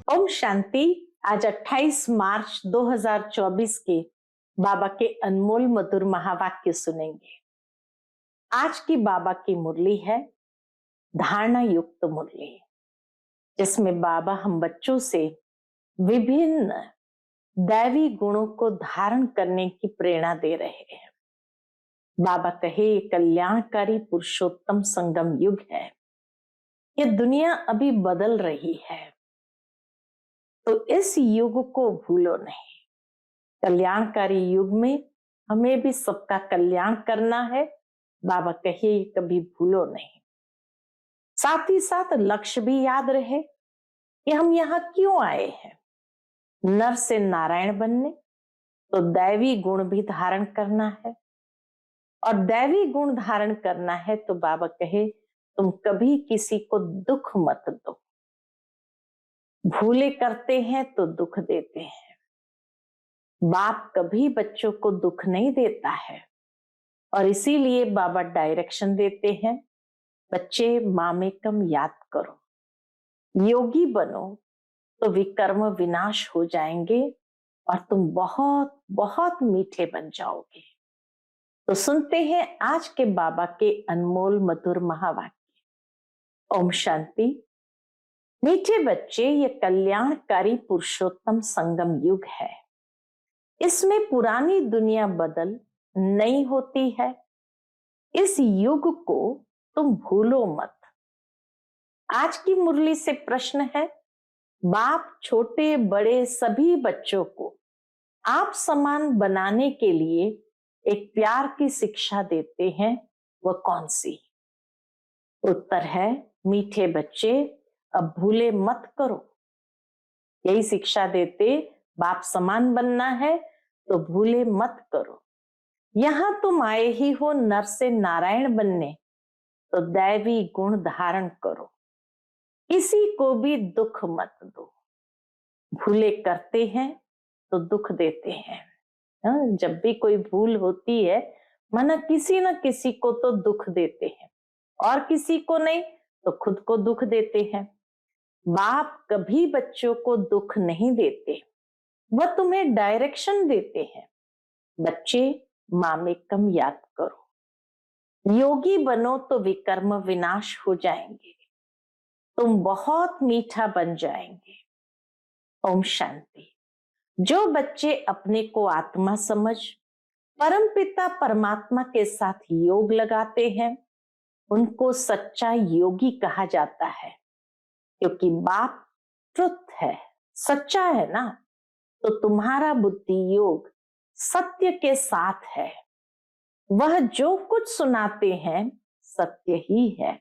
ओम शांति। आज 28 मार्च 2024 के बाबा के अनमोल मधुर महावाक्य सुनेंगे। आज की बाबा की मुरली है धारणा युक्त मुरली, जिसमें बाबा हम बच्चों से विभिन्न दैवी गुणों को धारण करने की प्रेरणा दे रहे हैं। बाबा कहे ये कल्याणकारी पुरुषोत्तम संगम युग है। ये दुनिया अभी बदल रही है, तो इस युग को भूलो नहीं। कल्याणकारी युग में हमें भी सबका कल्याण करना है। बाबा कहिए कभी भूलो नहीं। साथ ही साथ लक्ष्य भी याद रहे कि हम यहाँ क्यों आए हैं। नर से नारायण बनने, तो दैवी गुण भी धारण करना है। और दैवी गुण धारण करना है तो बाबा कहे तुम कभी किसी को दुख मत दो। भूले करते हैं तो दुख देते हैं। बाप कभी बच्चों को दुख नहीं देता है, और इसीलिए बाबा डायरेक्शन देते हैं, बच्चे मामेकम याद करो, योगी बनो तो विकर्म विनाश हो जाएंगे और तुम बहुत बहुत मीठे बन जाओगे। तो सुनते हैं आज के बाबा के अनमोल मधुर महावाक्य। ओम शांति। मीठे बच्चे, ये कल्याणकारी पुरुषोत्तम संगम युग है। इसमें पुरानी दुनिया बदल नई होती है। इस युग को तुम भूलो मत। आज की मुरली से प्रश्न है, बाप छोटे बड़े सभी बच्चों को आप समान बनाने के लिए एक प्यार की शिक्षा देते हैं, वह कौन सी? उत्तर है, मीठे बच्चे अब भूले मत करो। यही शिक्षा देते, बाप समान बनना है तो भूले मत करो। यहां तुम आए ही हो नर से नारायण बनने, तो दैवी गुण धारण करो। किसी को भी दुख मत दो। भूले करते हैं तो दुख देते हैं। जब भी कोई भूल होती है, माना किसी न किसी को तो दुख देते हैं, और किसी को नहीं तो खुद को दुख देते हैं। बाप कभी बच्चों को दुख नहीं देते, वह तुम्हें डायरेक्शन देते हैं। बच्चे मामेकम याद करो, योगी बनो तो विकर्म विनाश हो जाएंगे, तुम बहुत मीठा बन जाएंगे। ओम शांति। जो बच्चे अपने को आत्मा समझ परमपिता परमात्मा के साथ योग लगाते हैं, उनको सच्चा योगी कहा जाता है, क्योंकि बाप ट्रुथ है, सच्चा है ना। तो तुम्हारा बुद्धि योग सत्य के साथ है। वह जो कुछ सुनाते हैं सत्य ही है।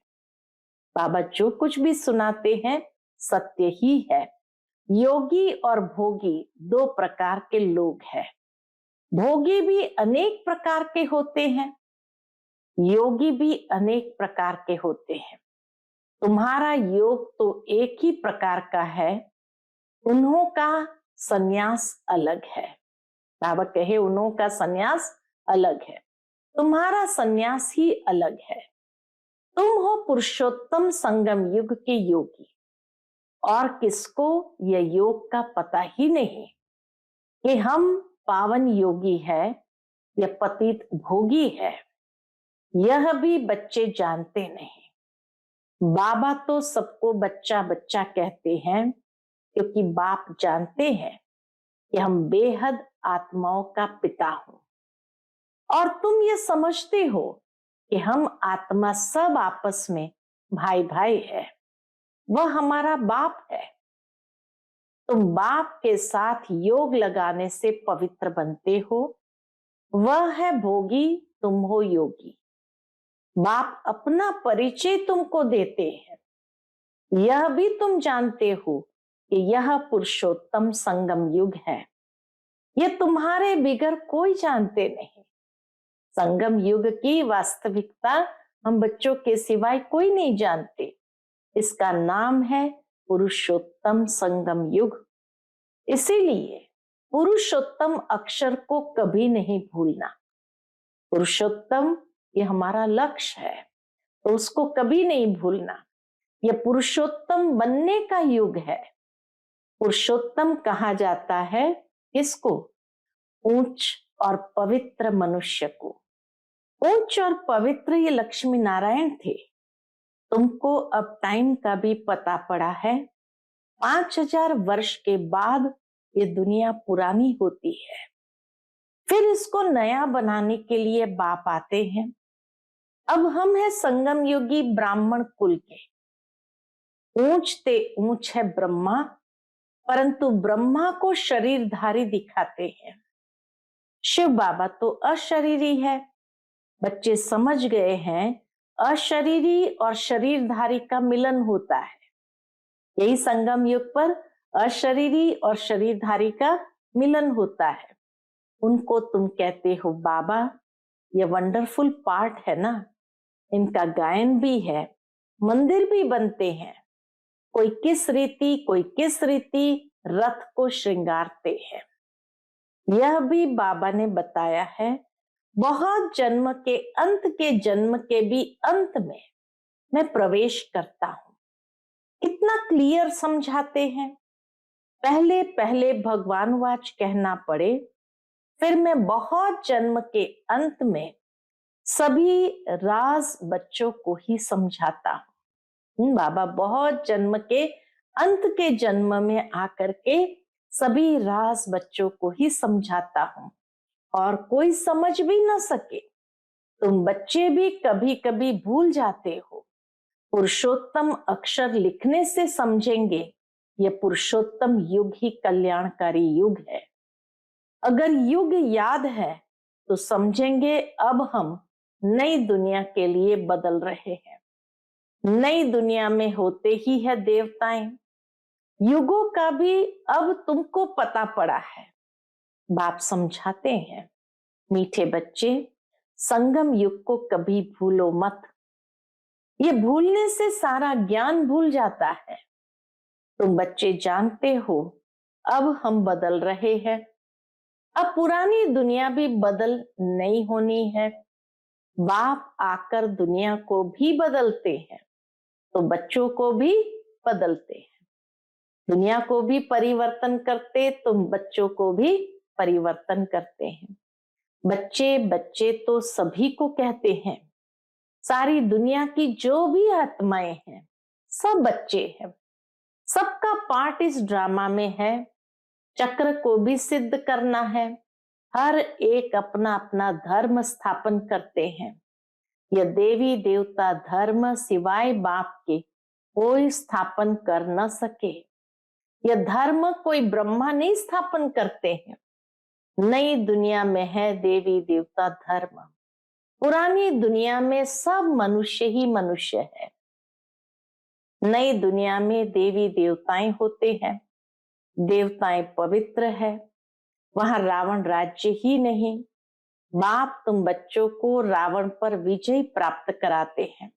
बाबा जो कुछ भी सुनाते हैं सत्य ही है। योगी और भोगी दो प्रकार के लोग हैं। भोगी भी अनेक प्रकार के होते हैं, योगी भी अनेक प्रकार के होते हैं। तुम्हारा योग तो एक ही प्रकार का है, उन्हों का संन्यास अलग है। बाबा कहे उन्हों का संन्यास अलग है, तुम्हारा संन्यास ही अलग है। तुम हो पुरुषोत्तम संगम युग के योगी, और किसको यह योग का पता ही नहीं कि हम पावन योगी है या पतित भोगी है। यह भी बच्चे जानते नहीं। बाबा तो सबको बच्चा बच्चा कहते हैं, क्योंकि बाप जानते हैं कि हम बेहद आत्माओं का पिता हूं, और तुम ये समझते हो कि हम आत्मा सब आपस में भाई भाई है। वह हमारा बाप है। तुम बाप के साथ योग लगाने से पवित्र बनते हो। वह है भोगी, तुम हो योगी। बाप अपना परिचय तुमको देते हैं। यह भी तुम जानते हो कि यह पुरुषोत्तम संगम युग है। यह तुम्हारे बिगर कोई जानते नहीं। संगम युग की वास्तविकता हम बच्चों के सिवाय कोई नहीं जानते। इसका नाम है पुरुषोत्तम संगम युग। इसीलिए पुरुषोत्तम अक्षर को कभी नहीं भूलना। पुरुषोत्तम ये हमारा लक्ष्य है, तो उसको कभी नहीं भूलना। यह पुरुषोत्तम बनने का युग है। पुरुषोत्तम कहा जाता है किसको? ऊंच और पवित्र मनुष्य को। ऊंच और पवित्र ये लक्ष्मी नारायण थे। तुमको अब टाइम का भी पता पड़ा है। 5000 वर्ष के बाद ये दुनिया पुरानी होती है, फिर इसको नया बनाने के लिए बाप आते हैं। अब हम हैं संगम युगी ब्राह्मण कुल के। ऊंच ते ऊंच है ब्रह्मा, परंतु ब्रह्मा को शरीरधारी दिखाते हैं। शिव बाबा तो अशरीरी है। बच्चे समझ गए हैं अशरीरी और शरीरधारी का मिलन होता है। यही संगम युग पर अशरीरी और शरीरधारी का मिलन होता है। उनको तुम कहते हो बाबा। ये वंडरफुल पार्ट है ना, इनका गायन भी है, मंदिर भी बनते हैं। कोई किस रीति रथ को श्रृंगारते हैं। यह भी बाबा ने बताया है। बहुत जन्म के जन्म के भी अंत में मैं प्रवेश करता हूं। कितना क्लियर समझाते हैं। पहले पहले भगवानवाच कहना पड़े, फिर मैं बहुत जन्म के अंत में सभी राज बच्चों को ही समझाता हूं। बाबा बहुत जन्म के अंत के जन्म में आकर के सभी राज बच्चों को ही समझाता हूं, और कोई समझ भी न सके। तुम बच्चे भी कभी कभी भूल जाते हो। पुरुषोत्तम अक्षर लिखने से समझेंगे ये पुरुषोत्तम युग ही कल्याणकारी युग है। अगर युग याद है तो समझेंगे अब हम नई दुनिया के लिए बदल रहे हैं। नई दुनिया में होते ही है देवताएं। युगों का भी अब तुमको पता पड़ा है। बाप समझाते हैं, मीठे बच्चे, संगम युग को कभी भूलो मत। ये भूलने से सारा ज्ञान भूल जाता है। तुम बच्चे जानते हो अब हम बदल रहे हैं। अब पुरानी दुनिया भी बदल नहीं होनी है। बाप आकर दुनिया को भी बदलते हैं तो बच्चों को भी बदलते हैं। दुनिया को भी परिवर्तन करते, तुम बच्चों को भी परिवर्तन करते हैं। बच्चे बच्चे तो सभी को कहते हैं। सारी दुनिया की जो भी आत्माएं हैं सब बच्चे हैं। सबका पार्ट इस ड्रामा में है। चक्र को भी सिद्ध करना है। हर एक अपना अपना धर्म स्थापन करते हैं। यह देवी देवता धर्म सिवाय बाप के कोई स्थापन कर न सके। यह धर्म कोई ब्रह्मा नहीं स्थापन करते हैं। नई दुनिया में है देवी देवता धर्म। पुरानी दुनिया में सब मनुष्य ही मनुष्य है। नई दुनिया में देवी देवताएं होते हैं। देवताएं पवित्र है। वहां रावण राज्य ही नहीं। बाप तुम बच्चों को रावण पर विजय प्राप्त कराते हैं।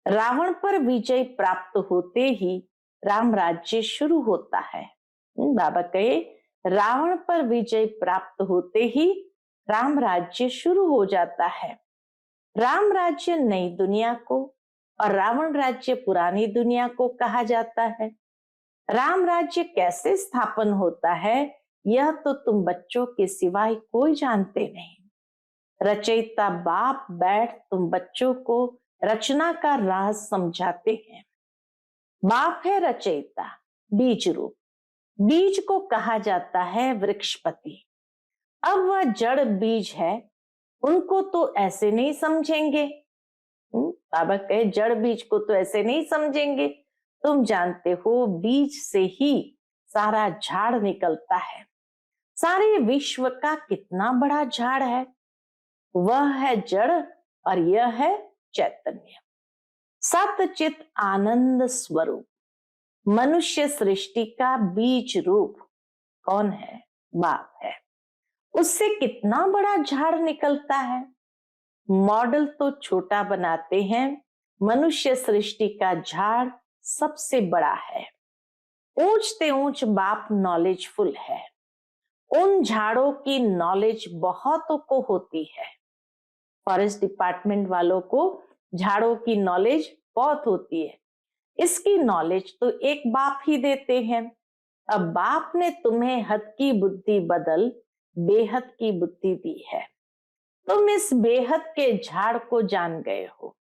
रावण पर विजय प्राप्त होते ही राम राज्य शुरू होता है। बाबा कहे रावण पर विजय प्राप्त होते ही राम राज्य शुरू हो जाता है। राम राज्य नई दुनिया को और रावण राज्य पुरानी दुनिया को कहा जाता है। राम राज्य कैसे स्थापन होता है यह तो तुम बच्चों के सिवाय कोई जानते नहीं। रचयिता बाप बैठ तुम बच्चों को रचना का राज समझाते हैं। बाप है रचयिता, बीज रूप। बीज को कहा जाता है वृक्षपति। अब वह जड़ बीज है, उनको तो ऐसे नहीं समझेंगे। बाबा कहे जड़ बीज को तो ऐसे नहीं समझेंगे। तुम जानते हो बीज से ही सारा झाड़ निकलता है। सारे विश्व का कितना बड़ा झाड़ है। वह है जड़ और यह है चैतन्य, सतचित आनंद स्वरूप। मनुष्य सृष्टि का बीज रूप कौन है? बाप है। उससे कितना बड़ा झाड़ निकलता है। मॉडल तो छोटा बनाते हैं, मनुष्य सृष्टि का झाड़ सबसे बड़ा है। ऊंचते ऊंच बाप नॉलेजफुल है। उन झाड़ों की नॉलेज बहुतों को होती है। फॉरेस्ट डिपार्टमेंट वालों को झाड़ों की नॉलेज बहुत होती है। इसकी नॉलेज तो एक बाप ही देते हैं। अब बाप ने तुम्हें हद की बुद्धि बदल बेहद की बुद्धि दी है। तुम इस बेहद के झाड़ को जान गए हो।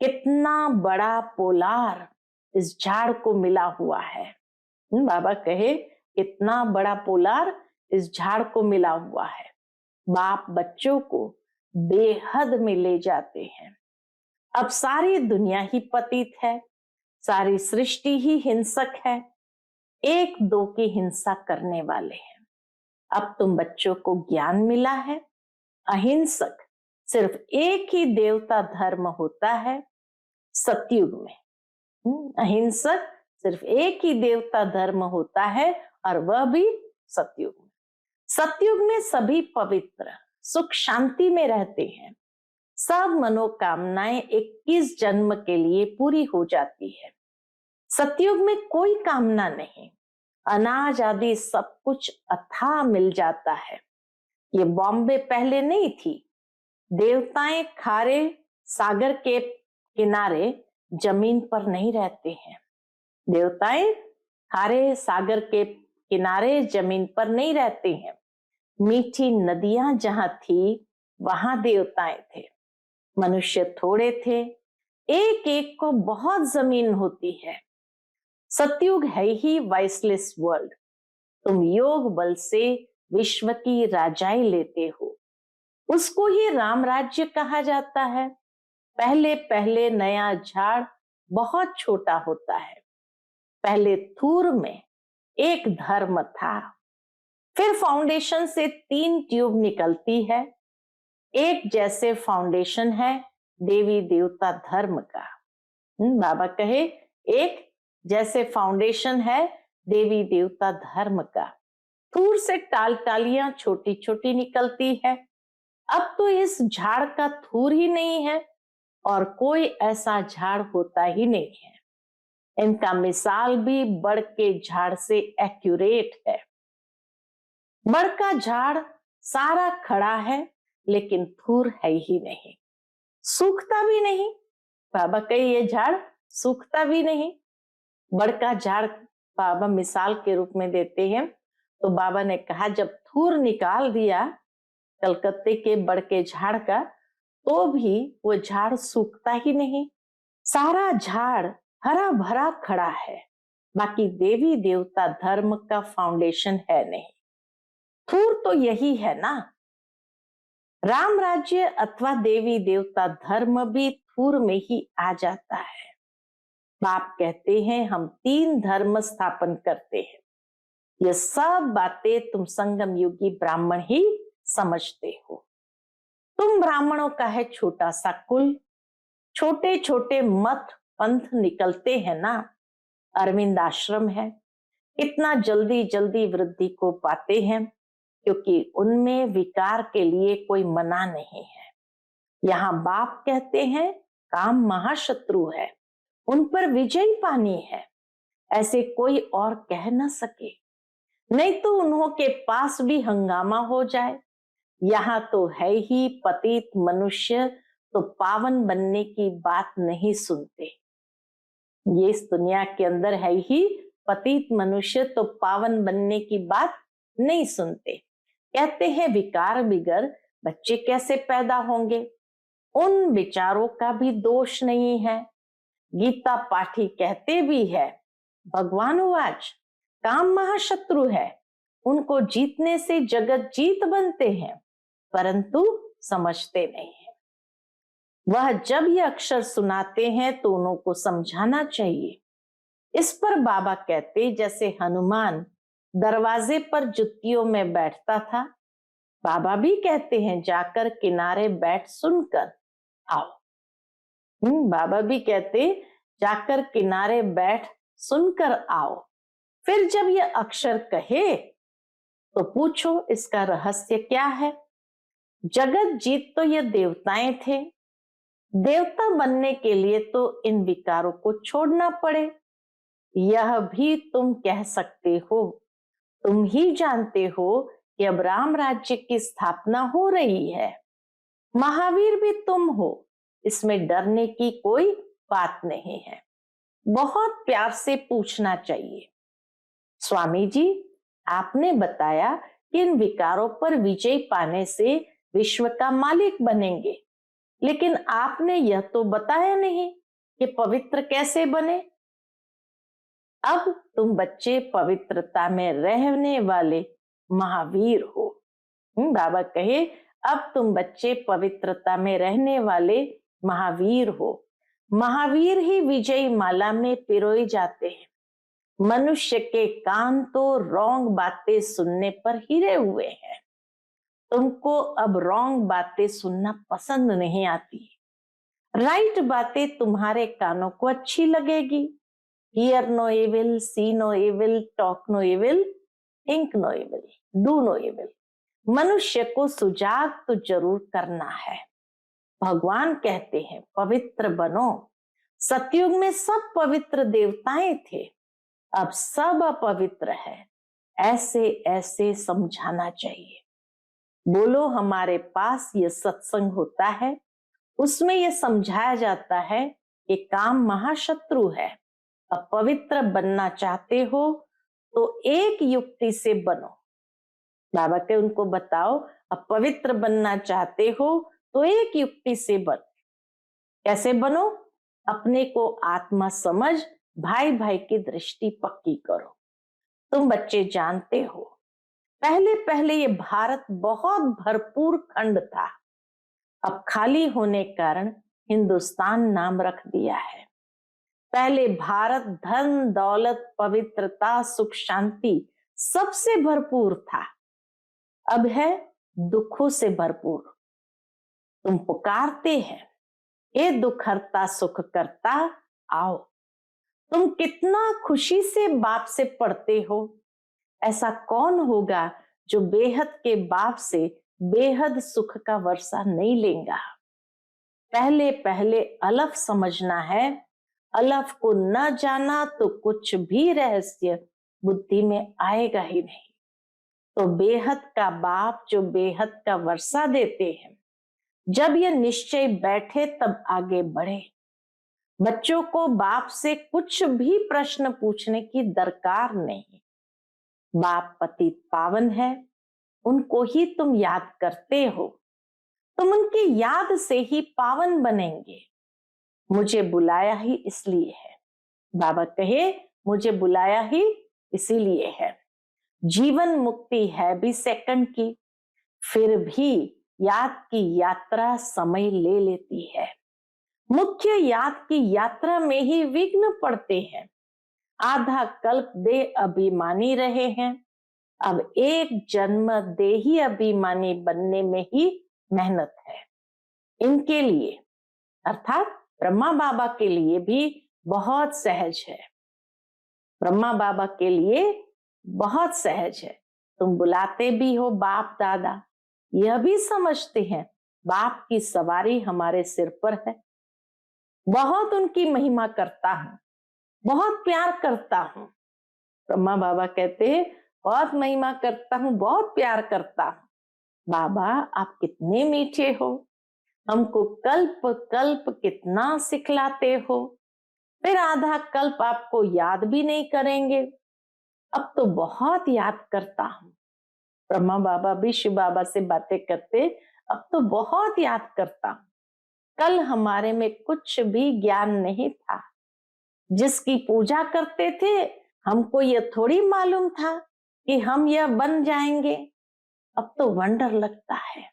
कितना बड़ा पोलार इस झाड़ को मिला हुआ है। बाबा कहे कितना बड़ा पोलार इस झाड़ को मिला हुआ है। बाप बच्चों को बेहद में ले जाते हैं। अब सारी दुनिया ही पतित है, सारी सृष्टि ही हिंसक है, एक दो की हिंसा करने वाले हैं। अब तुम बच्चों को ज्ञान मिला है। अहिंसक सिर्फ एक ही देवता धर्म होता है सतयुग में। अहिंसक सिर्फ एक ही देवता धर्म होता है और वह भी सतयुग में। सतयुग में सभी पवित्र सुख शांति में रहते हैं। सब मनोकामनाएं 21 जन्म के लिए पूरी हो जाती है। सतयुग में कोई कामना नहीं, अनाज आदि सब कुछ अथाह मिल जाता है। ये बॉम्बे पहले नहीं थी। देवताएं खारे सागर के किनारे जमीन पर नहीं रहते हैं। देवताएं खारे सागर के किनारे जमीन पर नहीं रहते हैं। मीठी नदियां जहां थी वहां देवताएं थे। मनुष्य थोड़े थे, एक एक को बहुत जमीन होती है। सतयुग है ही वाइसलेस वर्ल्ड। तुम योग बल से विश्व की राजाई लेते हो। उसको ही राम राज्य कहा जाता है। पहले पहले नया झाड़ बहुत छोटा होता है। पहले थूर में एक धर्म था, फिर फाउंडेशन से 3 ट्यूब निकलती है। एक जैसे फाउंडेशन है देवी देवता धर्म का। बाबा कहे एक जैसे फाउंडेशन है देवी देवता धर्म का। थूर से टाल टालियां छोटी छोटी निकलती है। अब तो इस झाड़ का थूर ही नहीं है और कोई ऐसा झाड़ होता ही नहीं है। इनका मिसाल भी बड़ के झाड़ से एक्यूरेट है। बड़ का झाड़ सारा खड़ा है लेकिन थूर है ही नहीं, सूखता भी नहीं। बाबा कहे ये झाड़ सूखता भी नहीं। बड़ का झाड़ बाबा मिसाल के रूप में देते हैं। तो बाबा ने कहा जब थूर निकाल दिया कलकत्ते के बड़ के झाड़ का तो भी वो झाड़ सूखता ही नहीं। सारा झाड़ हरा भरा खड़ा है, बाकी देवी देवता धर्म का फाउंडेशन है नहीं। थूर तो यही है ना। राम राज्य अथवा देवी देवता धर्म भी थूर में ही आ जाता है। बाप कहते हैं हम 3 धर्म स्थापन करते हैं। ये सब बातें तुम संगम युगी ब्राह्मण ही समझते हो। तुम ब्राह्मणों का है छोटा सा कुल, छोटे छोटे मत पंथ निकलते हैं ना। अरविंद आश्रम है, इतना जल्दी जल्दी वृद्धि को पाते हैं क्योंकि उनमें विकार के लिए कोई मना नहीं है। यहाँ बाप कहते हैं काम महाशत्रु है, उन पर विजय पानी है, ऐसे कोई और कह न सके। नहीं तो उन्हों के पास भी हंगामा हो जाए। यहाँ तो है ही पतित मनुष्य तो पावन बनने की बात नहीं सुनते। ये इस दुनिया के अंदर है ही पतित मनुष्य तो पावन बनने की बात नहीं सुनते। कहते हैं विकार बिगर बच्चे कैसे पैदा होंगे। उन विचारों का भी दोष नहीं है। गीता पाठी कहते भी है भगवान वाच काम महाशत्रु है, उनको जीतने से जगत जीत बनते हैं परंतु समझते नहीं है। वह जब ये अक्षर सुनाते हैं तो उनको समझाना चाहिए। इस पर बाबा कहते जैसे हनुमान दरवाजे पर जुत्तियों में बैठता था, बाबा भी कहते हैं जाकर किनारे बैठ सुनकर आओ। बाबा भी कहते जाकर किनारे बैठ सुनकर आओ। फिर जब ये अक्षर कहे तो पूछो इसका रहस्य क्या है। जगत जीत तो ये देवताएं थे। देवता बनने के लिए तो इन विकारों को छोड़ना पड़े। यह भी तुम कह सकते हो। तुम ही जानते हो कि अब राम राज्य की स्थापना हो रही है। महावीर भी तुम हो, इसमें डरने की कोई बात नहीं है। बहुत प्यार से पूछना चाहिए। स्वामी जी, आपने बताया कि इन विकारों पर विजय पाने से विश्व का मालिक बनेंगे, लेकिन आपने यह तो बताया नहीं कि पवित्र कैसे बने। अब तुम बच्चे पवित्रता में रहने वाले महावीर हो। बाबा कहे, अब तुम बच्चे पवित्रता में रहने वाले महावीर हो। महावीर ही विजयी माला में पिरोए जाते हैं। मनुष्य के कान तो रॉन्ग बातें सुनने पर हिरे हुए हैं। तुमको अब रॉन्ग बातें सुनना पसंद नहीं आती। राइट बातें तुम्हारे कानों को अच्छी लगेगी। Hear no evil, see no evil, talk no evil, think no evil, do no evil. मनुष्य को सुजाग तो जरूर करना है। भगवान कहते हैं पवित्र बनो। सतयुग में सब पवित्र देवताएं थे, अब सब अपवित्र है। ऐसे ऐसे समझाना चाहिए। बोलो, हमारे पास ये सत्संग होता है, उसमें यह समझाया जाता है कि काम महाशत्रु है। अब पवित्र बनना चाहते हो तो एक युक्ति से बनो। बाबा के उनको बताओ, अब पवित्र बनना चाहते हो तो एक युक्ति से बनो। कैसे बनो? अपने को आत्मा समझ भाई भाई की दृष्टि पक्की करो। तुम बच्चे जानते हो, पहले पहले ये भारत बहुत भरपूर खंड था। अब खाली होने कारण हिंदुस्तान नाम रख दिया है। पहले भारत धन दौलत पवित्रता सुख शांति सबसे भरपूर था, अब है दुखों से भरपूर। तुम पुकारते हैं, ए दुख हरता सुख करता आओ। तुम कितना खुशी से बाप से पढ़ते हो। ऐसा कौन होगा जो बेहद के बाप से बेहद सुख का वर्षा नहीं लेगा। पहले पहले अलफ समझना है। अलफ को न जाना तो कुछ भी रहस्य बुद्धि में आएगा ही नहीं। तो बेहद का बाप जो बेहद का वर्षा देते हैं, जब यह निश्चय बैठे तब आगे बढ़े। बच्चों को बाप से कुछ भी प्रश्न पूछने की दरकार नहीं। बाप पतित पावन है, उनको ही तुम याद करते हो, तुम उनकी याद से ही पावन बनेंगे। मुझे बुलाया ही इसलिए है। बाबा कहे, मुझे बुलाया ही इसीलिए है। जीवन मुक्ति है भी सेकंड की, फिर भी याद की यात्रा समय ले लेती है। मुख्य याद की यात्रा में ही विघ्न पड़ते हैं। आधा कल्प दे अभिमानी रहे हैं, अब एक जन्म दे ही अभिमानी बनने में ही मेहनत है। इनके लिए अर्थात ब्रह्मा बाबा के लिए भी बहुत सहज है। ब्रह्मा बाबा के लिए बहुत सहज है। तुम बुलाते भी हो बाप दादा, यह भी समझते हैं बाप की सवारी हमारे सिर पर है। बहुत उनकी महिमा करता हूं, बहुत प्यार करता हूं। ब्रह्मा बाबा कहते हैं बहुत महिमा करता हूं, बहुत प्यार करता हूं। बाबा आप कितने मीठे हो, हमको कल्प कल्प कितना सिखलाते हो, फिर आधा कल्प आपको याद भी नहीं करेंगे। अब तो बहुत याद करता हूं। ब्रह्मा बाबा भी शिव बाबा से बातें करते, अब तो बहुत याद करता हूं। कल हमारे में कुछ भी ज्ञान नहीं था। जिसकी पूजा करते थे, हमको यह थोड़ी मालूम था कि हम यह बन जाएंगे। अब तो वंडर लगता है।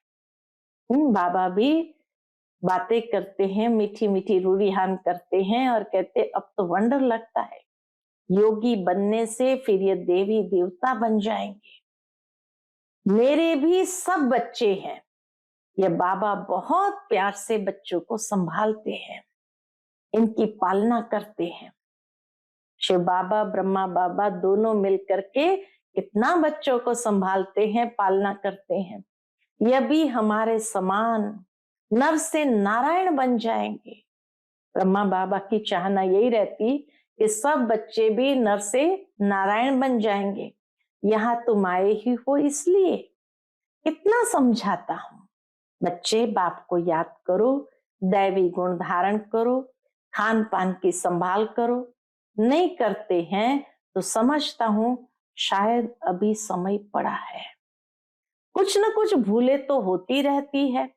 बाबा भी बातें करते हैं, मीठी मीठी रूढ़िहान करते हैं और कहते अब तो वंडर लगता है। योगी बनने से फिर ये देवी देवता बन जाएंगे। मेरे भी सब बच्चे हैं। ये बाबा बहुत प्यार से बच्चों को संभालते हैं, इनकी पालना करते हैं। शिव बाबा ब्रह्मा बाबा दोनों मिलकर के कितना बच्चों को संभालते हैं, पालना करते हैं। यह भी हमारे समान नर से नारायण बन जाएंगे। ब्रह्मा बाबा की चाहना यही रहती कि सब बच्चे भी नर से नारायण बन जाएंगे। यहाँ तुम आए ही हो इसलिए कितना समझाता हूं। बच्चे बाप को याद करो, दैवी गुण धारण करो, खान पान की संभाल करो। नहीं करते हैं तो समझता हूं शायद अभी समय पड़ा है। कुछ न कुछ भूलें तो होती रहती है।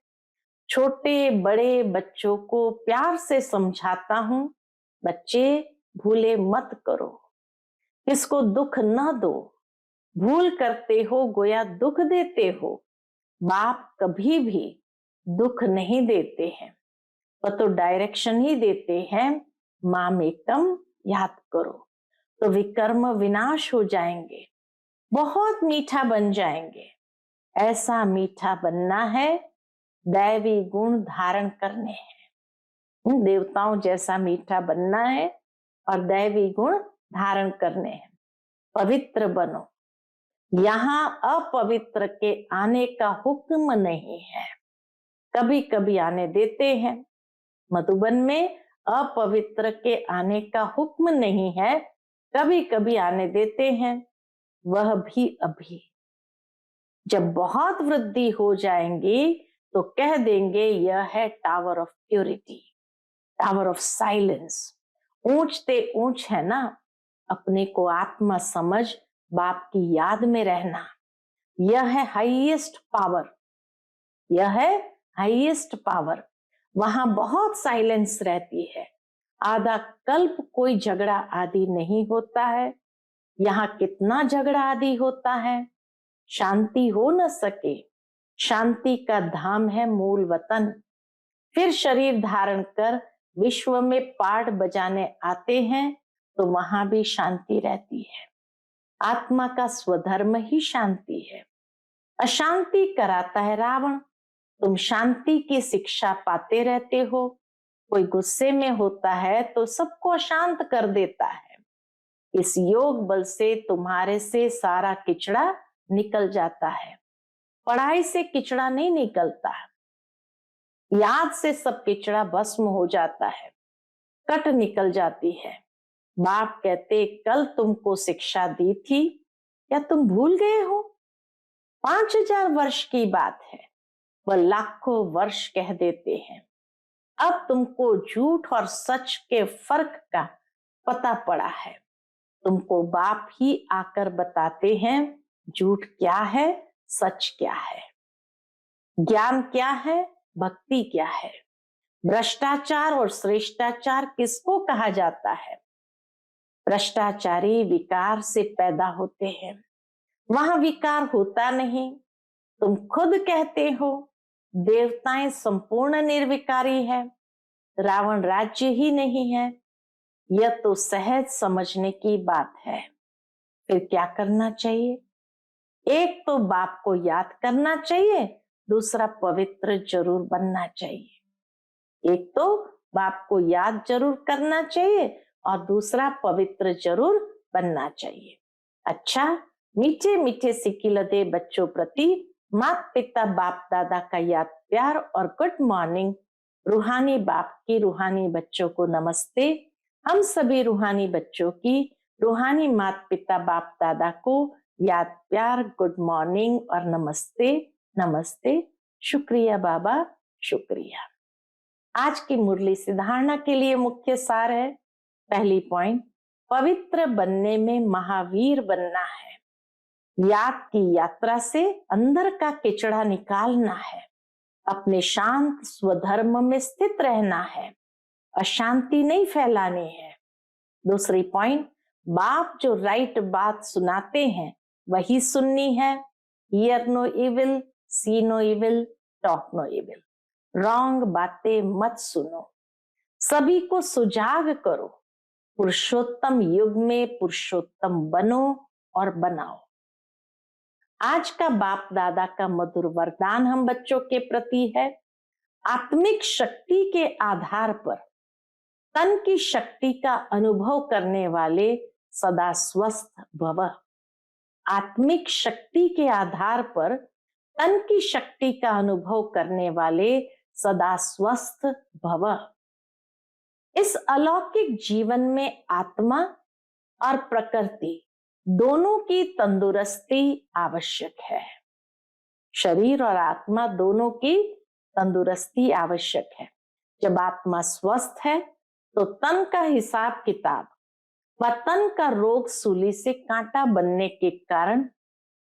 छोटे बड़े बच्चों को प्यार से समझाता हूं, बच्चे भूले मत करो, किसको दुख न दो, भूल करते हो गोया दुख देते हो। बाप कभी भी दुख नहीं देते हैं, वह तो डायरेक्शन ही देते हैं। माम एकम याद करो तो विकर्म विनाश हो जाएंगे, बहुत मीठा बन जाएंगे। ऐसा मीठा बनना है, दैवी गुण धारण करने हैं। उन देवताओं जैसा मीठा बनना है और दैवी गुण धारण करने हैं। पवित्र बनो, यहाँ अपवित्र के आने का हुक्म नहीं है। कभी कभी आने देते हैं, मधुबन में अपवित्र के आने का हुक्म नहीं है, कभी कभी आने देते हैं, वह भी अभी। जब बहुत वृद्धि हो जाएंगी तो कह देंगे यह है tower of purity, tower of silence. ऊंचते ऊंच है ना, अपने को आत्मा समझ बाप की याद में रहना, यह है हाईएस्ट पावर, यह है हाईएस्ट पावर। वहां बहुत साइलेंस रहती है, आधा कल्प कोई झगड़ा आदि नहीं होता है। यहाँ कितना झगड़ा आदि होता है, शांति हो न सके। शांति का धाम है मूल वतन। फिर शरीर धारण कर विश्व में पाठ बजाने आते हैं तो वहां भी शांति रहती है। आत्मा का स्वधर्म ही शांति है। अशांति कराता है रावण, तुम शांति की शिक्षा पाते रहते हो। कोई गुस्से में होता है तो सबको अशांत कर देता है। इस योग बल से तुम्हारे से सारा किचड़ा निकल जाता है। पढ़ाई से किचड़ा नहीं निकलता, याद से सब किचड़ा भस्म हो जाता है, कट निकल जाती है। बाप कहते कल तुमको शिक्षा दी थी, क्या तुम भूल गए हो? 5000 वर्ष की बात है, वह लाखों वर्ष कह देते हैं। अब तुमको झूठ और सच के फर्क का पता पड़ा है। तुमको बाप ही आकर बताते हैं झूठ क्या है, सच क्या है, ज्ञान क्या है, भक्ति क्या है। भ्रष्टाचार और श्रेष्ठाचार किसको कहा जाता है? भ्रष्टाचारी विकार से पैदा होते हैं, वहां विकार होता नहीं। तुम खुद कहते हो देवताएं संपूर्ण निर्विकारी है, रावण राज्य ही नहीं है। यह तो सहज समझने की बात है। फिर क्या करना चाहिए? एक तो बाप को याद करना चाहिए, दूसरा पवित्र जरूर बनना चाहिए। एक तो बाप को याद जरूर करना चाहिए और दूसरा पवित्र जरूर बनना चाहिए। अच्छा, मीठे मीठे सिकिलदे बच्चों प्रति माता पिता बाप दादा का याद प्यार और गुड मॉर्निंग। रूहानी बाप की रूहानी बच्चों को नमस्ते। हम सभी रूहानी बच्चों की रूहानी माता पिता बाप दादा को याद प्यार, गुड मॉर्निंग और नमस्ते नमस्ते। शुक्रिया बाबा, शुक्रिया। आज की मुरली से धारणा के लिए मुख्य सार है, पहली पॉइंट, पवित्र बनने में महावीर बनना है। याद की यात्रा से अंदर का किचड़ा निकालना है, अपने शांत स्वधर्म में स्थित रहना है, अशांति नहीं फैलानी है। दूसरी पॉइंट, बाप जो राइट बात सुनाते हैं वही सुननी है। Hear no evil, see no evil, talk no evil. Wrong बातें मत सुनो, सभी को सुजाग करो। पुरुषोत्तम युग में पुरुषोत्तम बनो और बनाओ। आज का बाप दादा का मधुर वरदान हम बच्चों के प्रति है, आत्मिक शक्ति के आधार पर तन की शक्ति का अनुभव करने वाले सदा स्वस्थ भव। आत्मिक शक्ति के आधार पर तन की शक्ति का अनुभव करने वाले सदा स्वस्थ भव। इस अलौकिक जीवन में आत्मा और प्रकृति दोनों की तंदुरुस्ती आवश्यक है। शरीर और आत्मा दोनों की तंदुरुस्ती आवश्यक है। जब आत्मा स्वस्थ है तो तन का हिसाब किताब पतन का रोग सूली से कांटा बनने के कारण,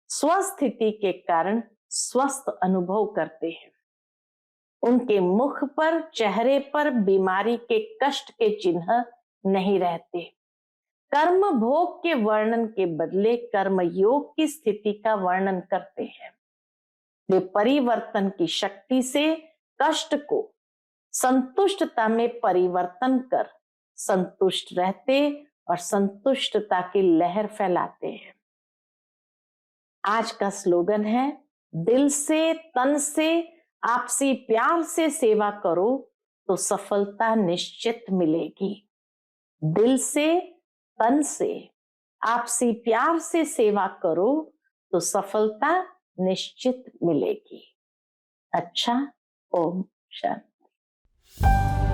स्वस्थिति के कारण स्वस्थ अनुभव करते हैं। उनके मुख पर, चेहरे पर बीमारी के कष्ट के चिन्ह नहीं रहते। कर्म भोग के वर्णन के बदले कर्म योग की स्थिति का वर्णन करते हैं। वे परिवर्तन की शक्ति से कष्ट को संतुष्टता में परिवर्तन कर संतुष्ट रहते और संतुष्टता की लहर फैलाते हैं। आज का स्लोगन है, दिल से तन से आपसी प्यार से सेवा करो तो सफलता निश्चित मिलेगी। दिल से तन से आपसी प्यार से सेवा करो तो सफलता निश्चित मिलेगी। अच्छा, ओम शांति।